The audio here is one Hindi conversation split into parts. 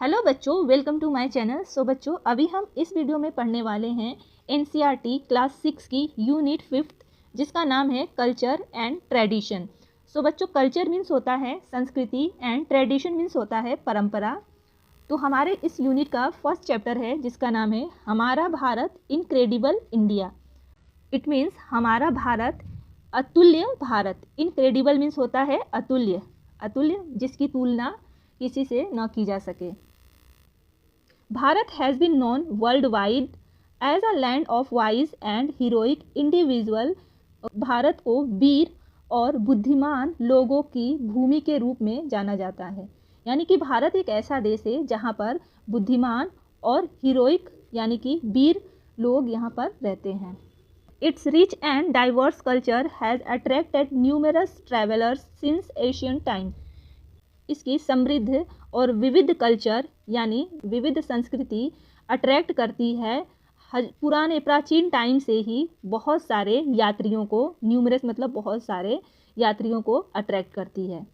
हेलो बच्चों, वेलकम टू माय चैनल। सो बच्चों, अभी हम इस वीडियो में पढ़ने वाले हैं एनसीईआरटी क्लास 6 की यूनिट 5 जिसका नाम है कल्चर एंड ट्रेडिशन। सो बच्चों, कल्चर मीन्स होता है संस्कृति एंड ट्रेडिशन मीन्स होता है परंपरा। तो हमारे इस यूनिट का फर्स्ट चैप्टर है जिसका नाम है हमारा Bharat incredible India. It means हमारा भारत अतुल्य भारत। इनक्रेडिबल मीन्स होता है अतुल्य, अतुल्य जिसकी तुलना किसी से न की जा सके। Bharat has been known world wide as a land of wise and heroic individual. Bharat को वीर और बुद्धिमान लोगों की भूमि के रूप में जाना जाता है। यानी कि भारत एक ऐसा देश है जहाँ पर बुद्धिमान और हीरोइक यानी कि वीर लोग यहाँ पर रहते हैं। It's rich and diverse culture has attracted numerous travellers since Asian time. इसकी समृद्ध और विविध कल्चर यानी विविध संस्कृति अट्रैक्ट करती है पुराने प्राचीन टाइम से ही बहुत सारे यात्रियों को, न्यूमरस मतलब बहुत सारे यात्रियों को अट्रैक्ट करती है।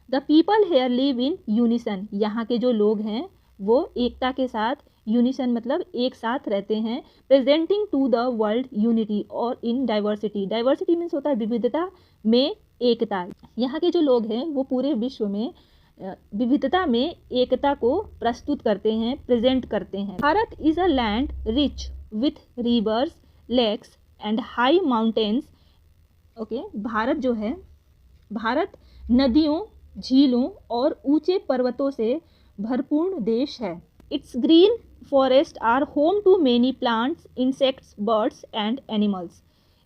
The people here live in unison. यहाँ के जो लोग हैं वो एकता के साथ, यूनिसन मतलब एक साथ रहते हैं। Presenting to the world unity और इन डाइवर्सिटी। डाइवर्सिटी मीन्स होता है विविधता में एकता। यहाँ के जो लोग हैं वो पूरे विश्व में विविधता में एकता को प्रस्तुत करते हैं, प्रेजेंट करते हैं। Bharat is a land rich with rivers, lakes and high mountains. Okay, Bharat जो है, भारत नदियों, झीलों और ऊंचे पर्वतों से भरपूर देश है। It's green forest are home to many plants, insects, birds and animals.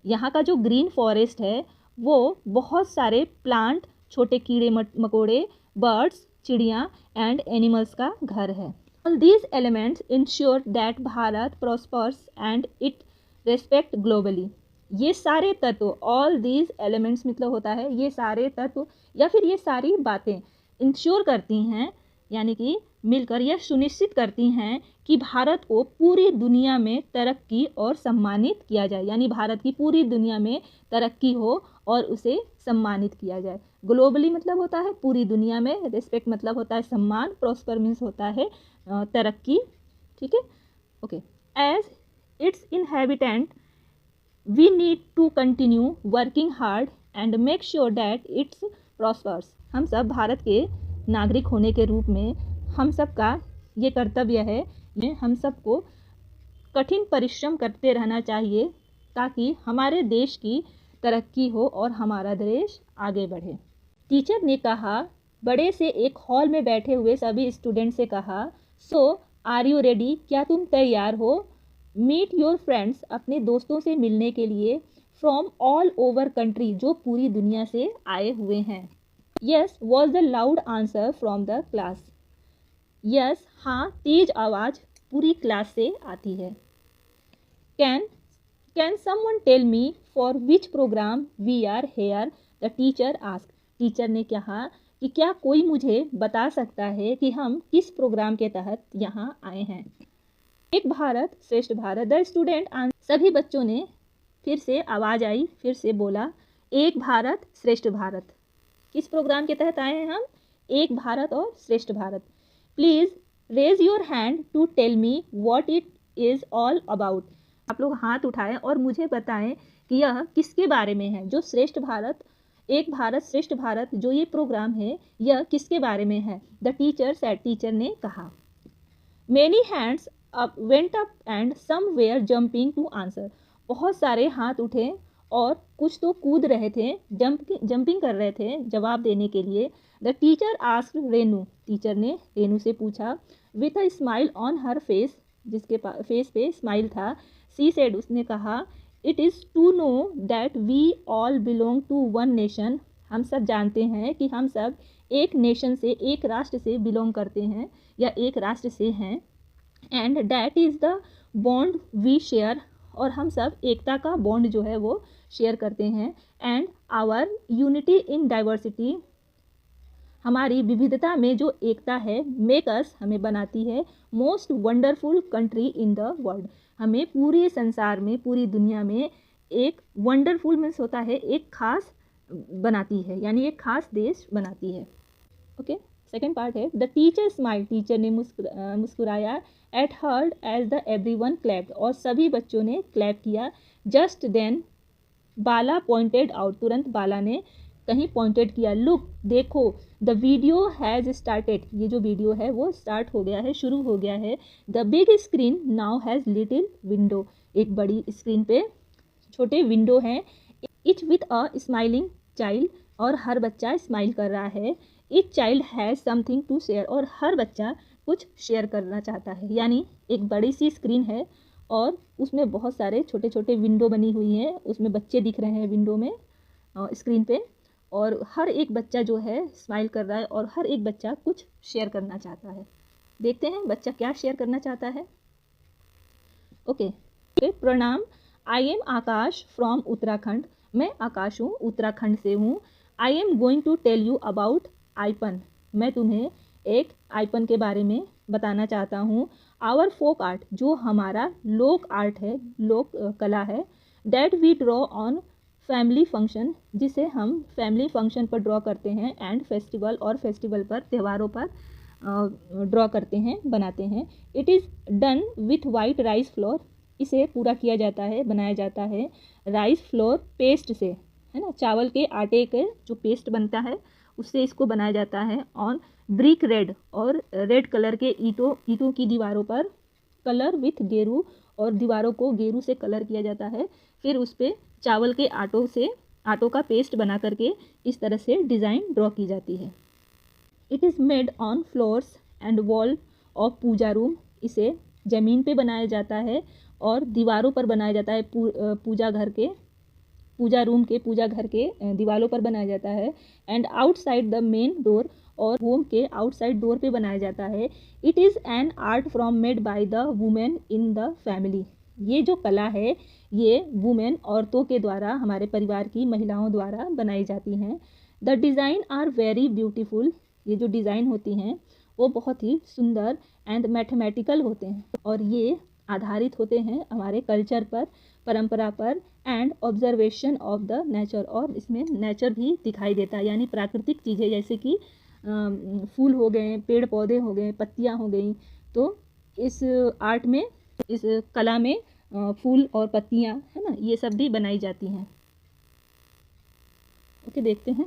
यहाँ का जो ग्रीन फॉरेस्ट है वो बहुत सारे प्लांट, छोटे कीड़े मकोड़े, बर्ड्स, चिड़िया एंड एनिमल्स का घर है। All these elements ensure that Bharat prospers and it respect globally. ये सारे तत्व, ऑल दीज एलिमेंट्स मतलब होता है ये सारे तत्व या फिर ये सारी बातें इंश्योर करती हैं यानी कि मिलकर यह सुनिश्चित करती हैं कि भारत को पूरी दुनिया में तरक्की और सम्मानित किया जाए। यानी भारत की पूरी दुनिया में तरक्की हो और उसे सम्मानित किया जाए। ग्लोबली मतलब होता है पूरी दुनिया में, रिस्पेक्ट मतलब होता है सम्मान, प्रॉस्पर मीन्स होता है तरक्की। ठीक है, okay. As its inhabitant we need to continue working hard and make sure that it's prospers. हम सब भारत के नागरिक होने के रूप में हम सब का ये कर्तव्य है, हम सबको कठिन परिश्रम करते रहना चाहिए ताकि हमारे देश की तरक्की हो और हमारा देश आगे बढ़े। टीचर ने कहा, बड़े से एक हॉल में बैठे हुए सभी स्टूडेंट से कहा, सो आर यू रेडी? क्या तुम तैयार हो? मीट योर फ्रेंड्स, अपने दोस्तों से मिलने के लिए, फ्रॉम ऑल ओवर कंट्री, जो पूरी दुनिया से आए हुए हैं। Yes was the loud answer from the class. Yes, हाँ, तेज आवाज़ पूरी क्लास से आती है। Can someone tell me for which programme we are here? The teacher ask. Teacher ने कहा कि क्या कोई मुझे बता सकता है कि हम किस प्रोग्राम के तहत यहाँ आए हैं? एक भारत श्रेष्ठ भारत। The student answer. सभी बच्चों ने फिर से आवाज़ आई, फिर से बोला, एक भारत श्रेष्ठ भारत। किस प्रोग्राम के तहत आए हैं हम? एक भारत और श्रेष्ठ Bharat. Please raise your hand to tell me what it is all about. आप लोग हाथ उठाएं और मुझे बताएं कि यह किसके बारे में है। जो श्रेष्ठ भारत, एक भारत श्रेष्ठ भारत जो ये प्रोग्राम है, यह किसके बारे में है? The teacher said. टीचर ने कहा। Many hands up went up and some were jumping to answer. बहुत सारे हाथ उठे और कुछ तो कूद रहे थे, जंपिंग कर रहे थे जवाब देने के लिए। The teacher asked Renu. Teacher ने रेनू से पूछा, with a smile on her face, जिसके फेस पे स्माइल था। सी सेड, उसने कहा, it is to know that we all belong to one nation. हम सब जानते हैं कि हम सब एक नेशन से, एक राष्ट्र से बिलोंग करते हैं या एक राष्ट्र से हैं। And that is the bond we share, और हम सब एकता का बॉन्ड जो है वो शेयर करते हैं। And our unity in diversity, हमारी विविधता में जो एकता है, मेक अस, हमें बनाती है, most wonderful country in the world. हमें पूरे संसार में, पूरी दुनिया में एक वंडरफुल मीन्स होता है एक खास बनाती है, यानी एक खास देश बनाती है। ओके, सेकेंड पार्ट है द टीचर स्माइल, टीचर ने मुस्कुराया, at heard as the everyone clapped, और सभी बच्चों ने क्लैप किया। Just then Bala pointed out, तुरंत बाला ने कहीं पॉइंटेड किया। लुक, देखो, द वीडियो हैज़ स्टार्टेड, ये जो वीडियो है वो स्टार्ट हो गया है, शुरू हो गया है। The big screen now has little window, एक बड़ी स्क्रीन पे छोटे विंडो हैं। Each with a smiling child, और हर बच्चा स्माइल कर रहा है। Each child has something to share, और हर बच्चा कुछ शेयर करना चाहता है। यानी एक बड़ी सी स्क्रीन है और उसमें बहुत सारे छोटे छोटे विंडो बनी हुई हैं, उसमें बच्चे दिख रहे हैं विंडो में, स्क्रीन पे, और हर एक बच्चा जो है स्माइल कर रहा है और हर एक बच्चा कुछ शेयर करना चाहता है। देखते हैं बच्चा क्या शेयर करना चाहता है। ओके, प्रणाम, I am Akash from Uttarakhand, मैं आकाश हूँ, उत्तराखंड से हूँ। I am going to tell you about Aipan, मैं तुम्हें एक आइपन के बारे में बताना चाहता हूँ। आवर फोक आर्ट, जो हमारा लोक आर्ट है, लोक कला है। That we draw on family function, जिसे हम फैमिली फंक्शन पर ड्रॉ करते हैं, एंड फेस्टिवल, और फेस्टिवल पर, त्योहारों पर ड्रॉ करते हैं, बनाते हैं। It is done with white rice flour, इसे पूरा किया जाता है, बनाया जाता है राइस फ्लोर पेस्ट से, है ना, चावल के आटे के जो पेस्ट बनता है उससे इसको बनाया जाता है। ऑन ब्रिक रेड, और रेड कलर के ईंटों की दीवारों पर, कलर विथ गेरू, और दीवारों को गेरू से कलर किया जाता है। फिर उस पर चावल के आटों का पेस्ट बना करके इस तरह से डिज़ाइन ड्रॉ की जाती है। It is made on floors and wall of puja room, इसे ज़मीन पे बनाया जाता है और दीवारों पर बनाया जाता है, पूजा घर के दीवारों पर बनाया जाता है। And outside the main door, और होम के आउटसाइड डोर पे बनाया जाता है। It is an art from made by the women in the family, ये जो कला है ये वुमेन, औरतों के द्वारा, हमारे परिवार की महिलाओं द्वारा बनाई जाती हैं। The design are very beautiful, ये जो डिज़ाइन होती हैं वो बहुत ही सुंदर एंड मैथमेटिकल होते हैं, और ये आधारित होते हैं हमारे कल्चर पर, परंपरा पर, and observation of the nature, और इसमें नेचर भी दिखाई देता है, यानी प्राकृतिक चीज़ें, जैसे कि फूल हो गए, पेड़ पौधे हो गए, पत्तियाँ हो गई, तो इस आर्ट में, इस कला में फूल और पत्तियाँ, है ना, ये सब भी बनाई जाती हैं। ओके, देखते हैं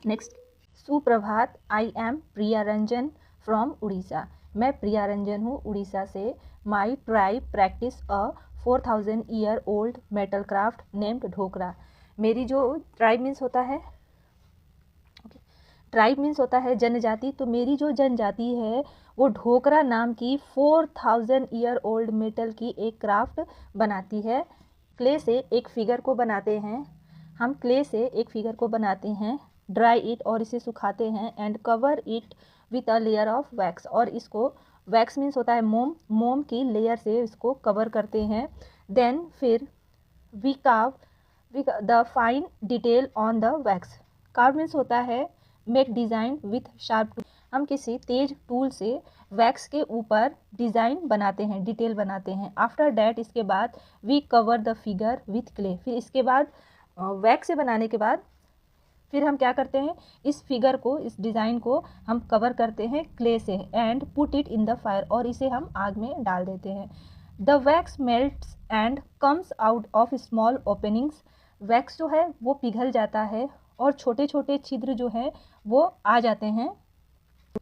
नेक्स्ट। सुप्रभात, I am Priya Ranjan from Orissa, मैं प्रिया रंजन हूँ, उड़ीसा से। My tribe practice a 4000 year old metal craft named Dhokra, मेरी जो ट्राइब मीन्स होता है, ट्राइब मीन्स होता है जनजाति, तो मेरी जो जनजाति है वो ढोकरा नाम की 4000 ईयर ओल्ड मेटल की एक क्राफ्ट बनाती है। क्ले से एक फिगर को बनाते हैं, हम क्ले से एक फिगर को बनाते हैं, ड्राई इट, और इसे सुखाते हैं, and cover it with a layer of wax, और इसको, वैक्स मीन्स होता है मोम की लेयर से इसको कवर करते हैं। देन फिर we carve the fine detail on the wax, carve means होता है make design with sharp tool, हम किसी तेज टूल से वैक्स के ऊपर डिज़ाइन बनाते हैं, डिटेल बनाते हैं। आफ्टर डैट, इसके बाद we cover the figure with clay, फिर इसके बाद वैक्स से बनाने के बाद फिर हम क्या करते हैं, इस फिगर को, इस डिज़ाइन को हम कवर करते हैं क्ले से, and put it in the fire, और इसे हम आग में डाल देते हैं। The wax melts and comes out of small openings, wax जो है वो पिघल जाता है और छोटे छोटे छिद्र जो हैं वो आ जाते हैं।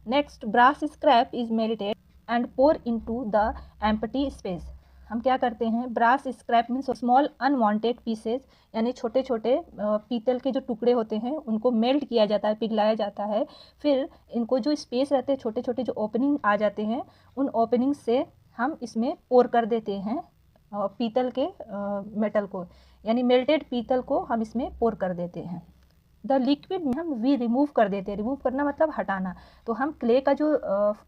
Next, brass scrap is melted and pour into the empty space, हम क्या करते हैं, brass scrap means small unwanted pieces, यानी छोटे छोटे पीतल के जो टुकड़े होते हैं उनको मेल्ट किया जाता है, पिघलाया जाता है। फिर इनको जो स्पेस रहते हैं, छोटे छोटे जो ओपनिंग आ जाते हैं, उन ओपनिंग से हम इसमें पोर कर देते हैं पीतल के मेटल को, यानी मेल्टेड पीतल को हम इसमें पोर कर देते हैं। द लिक्विड में हम वी रिमूव कर देते हैं, रिमूव करना मतलब हटाना, तो हम क्ले का जो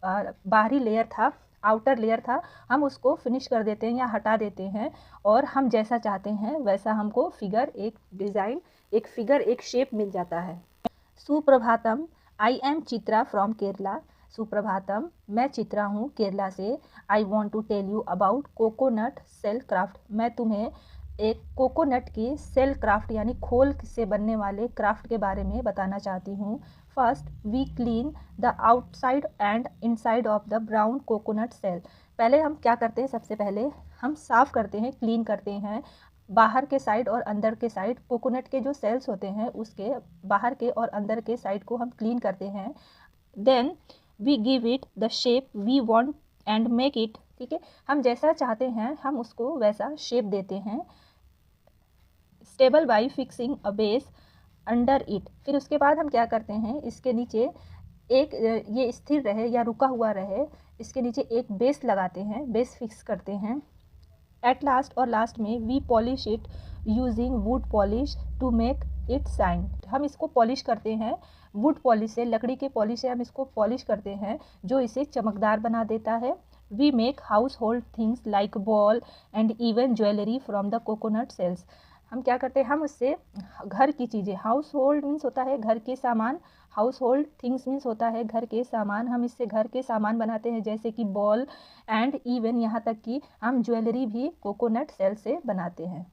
बाहरी लेयर था, आउटर लेयर था, हम उसको फिनिश कर देते हैं या हटा देते हैं, और हम जैसा चाहते हैं वैसा हमको फिगर, एक डिज़ाइन, एक फिगर, एक शेप मिल जाता है। सुप्रभातम, I am Chitra from Kerala, सुप्रभातम, मैं चित्रा हूँ केरला से। I want to tell you about coconut shell craft, मैं तुम्हें एक कोकोनट की सेल क्राफ्ट यानी खोल से बनने वाले क्राफ्ट के बारे में बताना चाहती हूँ। First we clean the outside and inside of the brown coconut shell. पहले हम क्या करते हैं, सबसे पहले हम साफ़ करते हैं, क्लीन करते हैं बाहर के साइड और अंदर के साइड। कोकोनट के जो सेल्स होते हैं उसके बाहर के और अंदर के साइड को हम क्लीन करते हैं। Then we give it the shape we want and make it, ठीक है, हम जैसा चाहते हैं हम उसको वैसा शेप देते हैं। Stable bye fixing a base under it, फिर उसके बाद हम क्या करते हैं, इसके नीचे एक ये स्थिर रहे या रुका हुआ रहे, इसके नीचे एक बेस लगाते हैं, बेस फिक्स करते हैं। एट लास्ट और लास्ट में we polish it using wood polish to make it shine, हम इसको पॉलिश करते हैं वुड पॉलिश से, लकड़ी के पॉलिश से हम इसको पॉलिश करते हैं जो इसे चमकदार बना देता है। We make household things like bowl and even jewellery from the coconut shells, हम क्या करते हैं, हम उससे घर की चीज़ें, हाउस होल्ड मीन्स होता है घर के सामान, हाउस होल्ड थिंग्स मीन्स होता है घर के सामान, हम इससे घर के सामान बनाते हैं जैसे कि बॉल एंड इवन यहाँ तक कि हम ज्वेलरी भी कोकोनट सेल से बनाते हैं।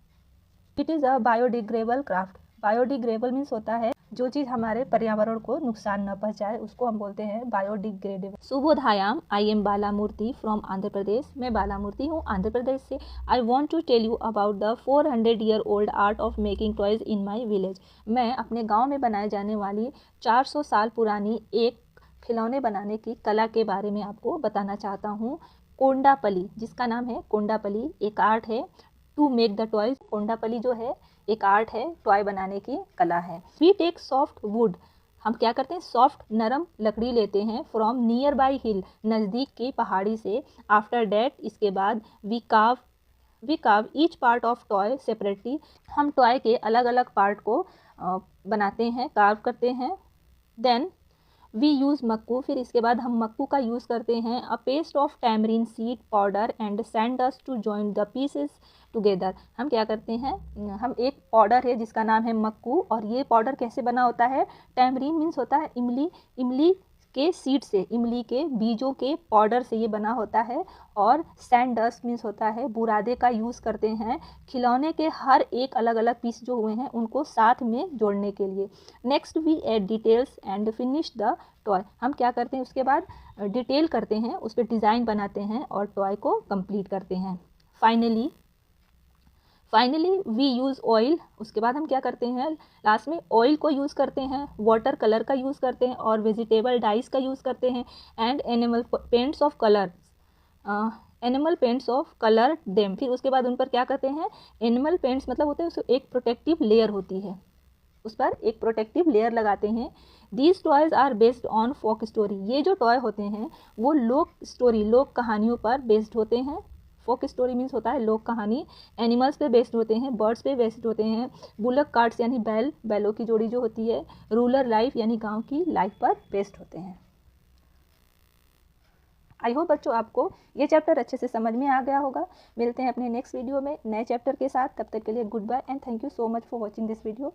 It is a biodegradable craft, biodegradable means होता है जो चीज़ हमारे पर्यावरण को नुकसान न पहुंचाए उसको हम बोलते हैं बायोडिग्रेडेबल। शुभोदयाम, I am Bala Murthy from Andhra Pradesh, मैं बाला मूर्ति हूँ आंध्र प्रदेश से। I want to tell you about the 400 year old art of making toys in my village. मैं अपने गाँव में बनाए जाने वाली 400 साल पुरानी एक खिलौने बनाने की कला के बारे में आपको बताना चाहता हूँ। कोंडापली, जिसका नाम है कोंडापली, एक आर्ट है टू मेक द टॉयज़। कोंडापली जो है एक आर्ट है, टॉय बनाने की कला है। वी टेक सॉफ्ट वुड, हम क्या करते हैं, सॉफ्ट नरम लकड़ी लेते हैं फ्रॉम नियर बाई हिल, नज़दीक की पहाड़ी से। आफ्टर डैट, इसके बाद we carve each part of toy separately, हम टॉय के अलग अलग पार्ट को बनाते हैं, कार्व करते हैं। देन वी यूज़ मक्कू, फिर इसके बाद हम मक्कू का यूज़ करते हैं। A paste of tamarind seed powder and sand dust to join the pieces together, हम क्या करते हैं, हम एक पाउडर है जिसका नाम है मक्कू, और ये पाउडर कैसे बना होता है, टैमरिन मीन्स होता है इमली, इमली के सीड से, इमली के बीजों के पाउडर से ये बना होता है। और सैंड डस्ट मीन्स होता है बुरादे का यूज़ करते हैं खिलौने के हर एक अलग अलग पीस जो हुए हैं उनको साथ में जोड़ने के लिए। Next we add details and finish the toy, हम क्या करते हैं उसके बाद डिटेल करते हैं, उस पर डिज़ाइन बनाते हैं और टॉय को कंप्लीट करते हैं। फाइनली वी यूज़ ऑयल, उसके बाद हम क्या करते हैं, लास्ट में ऑयल को यूज़ करते हैं, वाटर कलर का यूज़ करते हैं और वेजिटेबल डाइस का यूज़ करते हैं। And animal paints of colour them, फिर उसके बाद उन पर क्या करते हैं, एनिमल पेंट्स मतलब होते हैं उसको एक प्रोटेक्टिव लेयर होती है, उस पर एक प्रोटेक्टिव लेयर लगाते हैं। These toys are based on folk story, ये जो टॉय होते हैं वो लोक स्टोरी, लोक कहानियों पर बेस्ड होते हैं। फोक स्टोरी मीन्स होता है लोक कहानी। एनिमल्स पे बेस्ड होते हैं, बर्ड्स पे बेस्ड होते हैं। बुलक कार्ट्स यानी बैलों की जोड़ी जो होती है। रूरल लाइफ यानी गांव की लाइफ पर बेस्ड होते हैं। आई होप बच्चों आपको ये चैप्टर अच्छे से समझ में आ गया होगा। मिलते हैं अपने नेक्स्ट वीडियो में नए चैप्टर के साथ, तब तक के लिए goodbye and thank you so much for watching this video.